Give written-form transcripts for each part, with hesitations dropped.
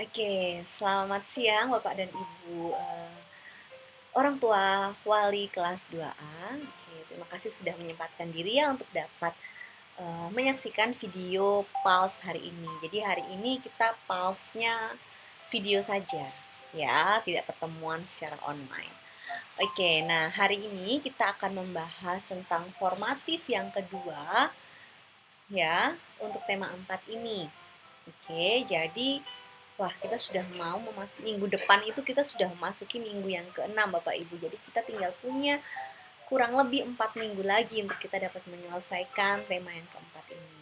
Oke, selamat siang Bapak dan Ibu, orang tua wali kelas 2A. Oke, terima kasih sudah menyempatkan diri ya untuk dapat, menyaksikan video PALS hari ini. Jadi hari ini kita PALS-nya video saja, ya, tidak pertemuan secara online. Oke, nah hari ini kita akan membahas tentang formatif yang kedua, ya, untuk tema 4 ini. Oke, jadi wah, kita sudah mau minggu depan itu kita sudah memasuki minggu yang ke-6 Bapak Ibu. Jadi kita tinggal punya kurang lebih 4 minggu lagi untuk kita dapat menyelesaikan tema yang keempat ini.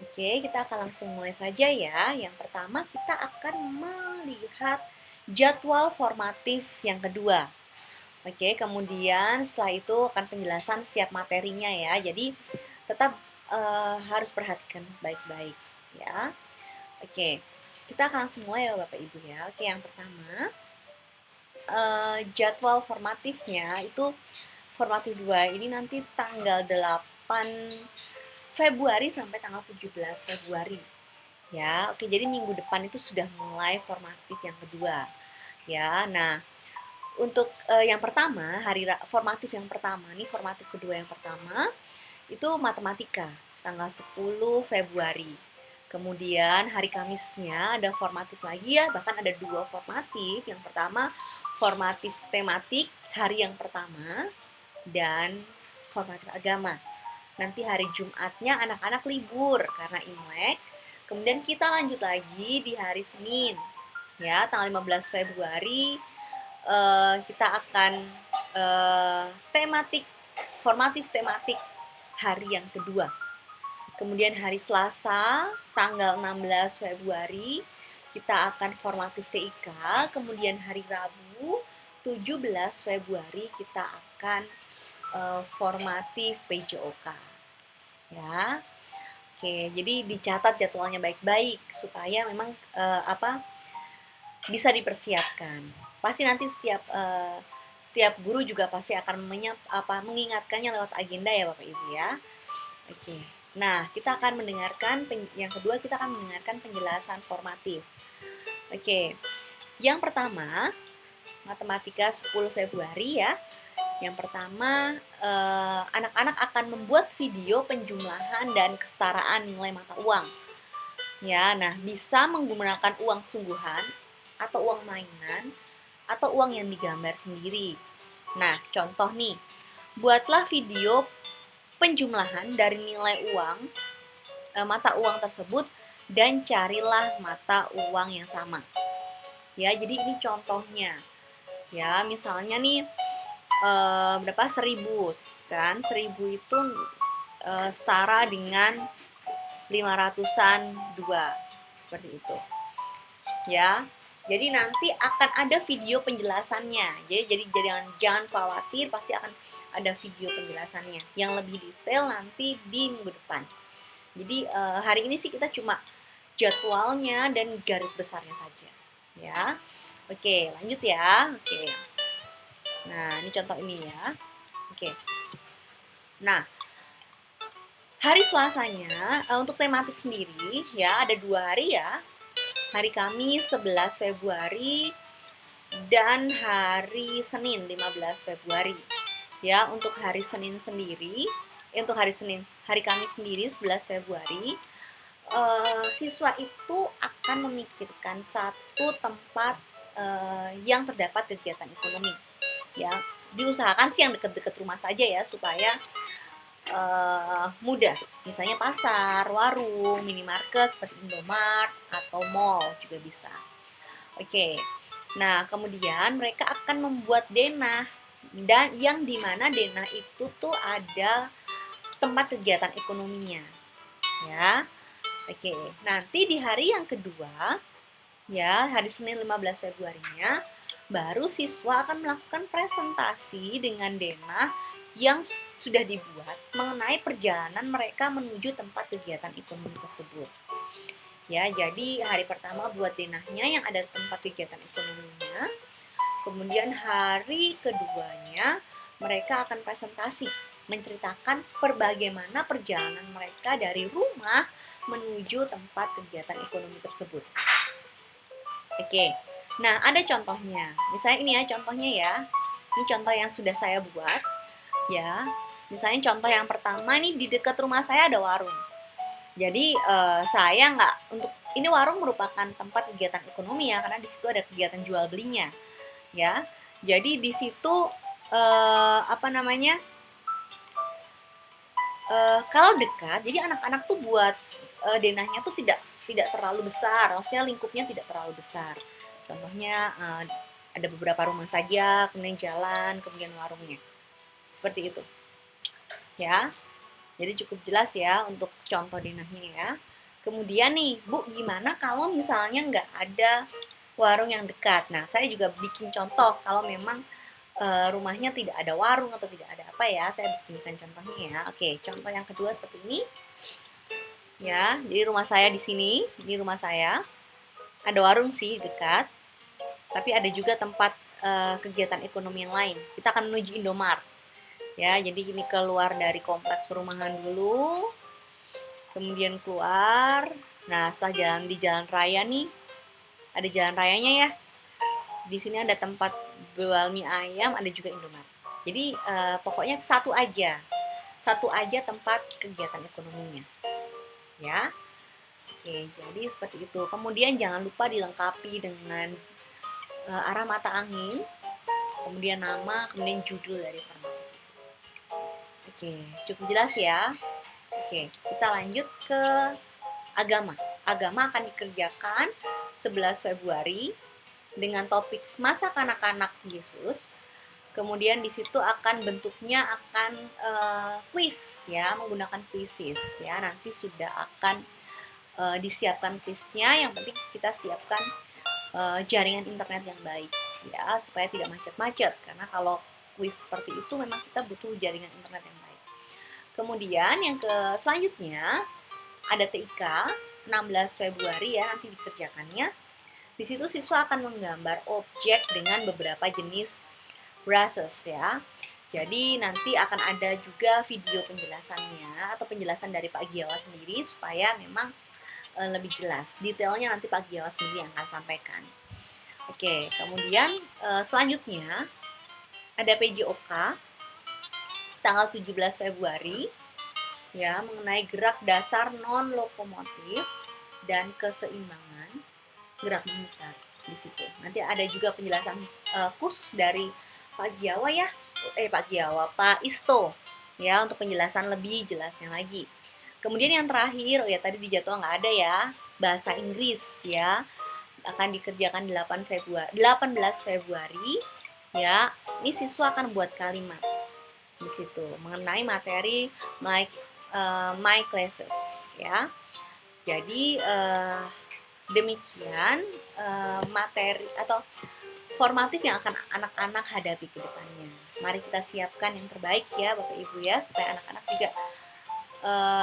Oke, kita akan langsung mulai saja ya. Yang pertama kita akan melihat jadwal formatif yang kedua. Oke, kemudian setelah itu akan penjelasan setiap materinya ya. Jadi tetap harus perhatikan baik-baik ya. Oke, kita akan langsung mulai ya Bapak Ibu ya. Oke, yang pertama jadwal formatifnya itu formatif 2 ini nanti tanggal 8 Februari sampai tanggal 17 Februari. Ya, oke, jadi minggu depan itu sudah mulai formatif yang kedua. Ya, nah untuk yang pertama, formatif yang pertama nih, formatif kedua yang pertama itu matematika tanggal 10 Februari. Kemudian hari Kamisnya ada formatif lagi ya, bahkan ada 2 formatif. Yang pertama formatif tematik hari yang pertama dan formatif agama. Nanti hari Jumatnya anak-anak libur karena Imlek. Kemudian kita lanjut lagi di hari Senin ya, tanggal 15 Februari kita akan formatif tematik hari yang kedua. Kemudian hari Selasa, tanggal 16 Februari, kita akan formatif TIK. Kemudian hari Rabu, 17 Februari, kita akan formatif PJOK. Ya, oke. Jadi dicatat jadwalnya baik-baik supaya memang bisa dipersiapkan. Pasti nanti setiap guru juga pasti akan mengingatkannya lewat agenda ya Bapak Ibu ya. Oke. Nah, kita akan mendengarkan yang kedua kita akan mendengarkan penjelasan formatif. Oke. Yang pertama, matematika 10 Februari ya. Yang pertama, anak-anak akan membuat video penjumlahan dan kesetaraan nilai mata uang. Ya, nah bisa menggunakan uang sungguhan atau uang mainan atau uang yang digambar sendiri. Nah, contoh nih, buatlah video penjumlahan dari nilai uang mata uang tersebut dan carilah mata uang yang sama. Ya, jadi ini contohnya. Ya, misalnya nih berapa 1000 kan? 1000 itu setara dengan 500-an 2. Seperti itu. Ya. Jadi nanti akan ada video penjelasannya. Jadi jangan khawatir, pasti akan ada video penjelasannya yang lebih detail nanti di minggu depan. Jadi hari ini sih kita cuma jadwalnya dan garis besarnya saja. Ya. Oke, lanjut ya. Oke. Nah, ini contoh ini ya. Oke. Nah, hari Selasanya untuk tematik sendiri ya ada 2 hari ya. Hari Kamis 11 Februari dan hari Senin 15 Februari. Ya, untuk hari Senin sendiri, untuk hari Kamis sendiri 11 Februari, siswa itu akan memikirkan satu tempat yang terdapat kegiatan ekonomi. Ya, diusahakan sih yang dekat-dekat rumah saja ya supaya mudah. Misalnya pasar, warung, minimarket seperti Indomart atau mall juga bisa. Oke. Nah, kemudian mereka akan membuat denah dan yang dimana denah itu tuh ada tempat kegiatan ekonominya. Ya. Oke. Nanti di hari yang kedua, ya, hari Senin 15 Februarinya, baru siswa akan melakukan presentasi dengan denah yang sudah dibuat mengenai perjalanan mereka menuju tempat kegiatan ekonomi tersebut. Ya, jadi hari pertama buat denahnya yang ada tempat kegiatan ekonominya. Kemudian hari keduanya mereka akan presentasi menceritakan bagaimana perjalanan mereka dari rumah menuju tempat kegiatan ekonomi tersebut. Oke. Nah, ada contohnya. Misalnya ini ya contohnya ya. Ini contoh yang sudah saya buat ya. Misalnya contoh yang pertama nih, di dekat rumah saya ada warung. Jadi saya nggak untuk ini, warung merupakan tempat kegiatan ekonomi ya, karena di situ ada kegiatan jual belinya ya. Jadi di situ apa namanya, kalau dekat, jadi anak-anak tuh buat denahnya tuh tidak terlalu besar, maksudnya lingkupnya tidak terlalu besar. Contohnya ada beberapa rumah saja, kemudian jalan, kemudian warungnya, seperti itu ya. Jadi cukup jelas ya untuk contoh denahnya ya. Kemudian nih, Bu, gimana kalau misalnya nggak ada warung yang dekat? Nah, saya juga bikin contoh kalau memang rumahnya tidak ada warung atau tidak ada apa ya, saya bikinkan contohnya ya. Oke, contoh yang kedua seperti ini. Ya, jadi rumah saya di sini, ini rumah saya. Ada warung sih dekat, tapi ada juga tempat kegiatan ekonomi yang lain. Kita akan menuju Indomaret. Ya, jadi ini keluar dari kompleks perumahan dulu, kemudian keluar. Nah, setelah jalan di jalan raya nih, ada jalan rayanya ya. Di sini ada tempat jual mie ayam, ada juga Indomaret. Jadi pokoknya satu aja tempat kegiatan ekonominya, ya. Oke, jadi seperti itu. Kemudian jangan lupa dilengkapi dengan arah mata angin, kemudian nama, kemudian judul dari format. Oke, cukup jelas ya. Oke, kita lanjut ke agama. Agama akan dikerjakan 11 Februari dengan topik masa kanak-kanak Yesus. Kemudian di situ akan bentuknya akan kuis ya, menggunakan kuisis ya. Nanti sudah akan disiapkan kuisnya. Yang penting kita siapkan jaringan internet yang baik ya, supaya tidak macet-macet. Karena kalau kuis seperti itu memang kita butuh jaringan internet yang baik. Kemudian yang selanjutnya ada TIK 16 Februari ya, nanti dikerjakannya. Di situ siswa akan menggambar objek dengan beberapa jenis brushes ya. Jadi nanti akan ada juga video penjelasannya atau penjelasan dari Pak Giawa sendiri supaya memang lebih jelas. Detailnya nanti Pak Giawa sendiri yang akan sampaikan. Oke, kemudian selanjutnya ada PJOK tanggal 17 Februari ya, mengenai gerak dasar non lokomotif dan keseimbangan gerak memutar di situ. Nanti ada juga penjelasan khusus dari Pak Giawa ya, Pak Isto ya, untuk penjelasan lebih jelasnya lagi. Kemudian yang terakhir, oh ya tadi di jadwal nggak ada ya, bahasa Inggris ya, akan dikerjakan 18 Februari ya. Ini siswa akan buat kalimat di situ mengenai materi my classes ya. Jadi demikian materi atau formatif yang akan anak-anak hadapi ke depannya. Mari kita siapkan yang terbaik ya Bapak Ibu ya, supaya anak-anak juga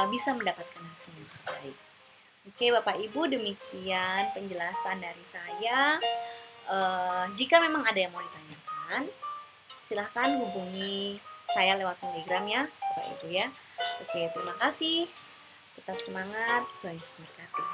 bisa mendapatkan hasil yang terbaik. Oke Bapak Ibu, demikian penjelasan dari saya. Jika memang ada yang mau ditanyakan, silahkan hubungi saya lewat Telegram ya Bapak Ibu ya. Oke, terima kasih. Tetap semangat. Tuhan Yesus memberkati.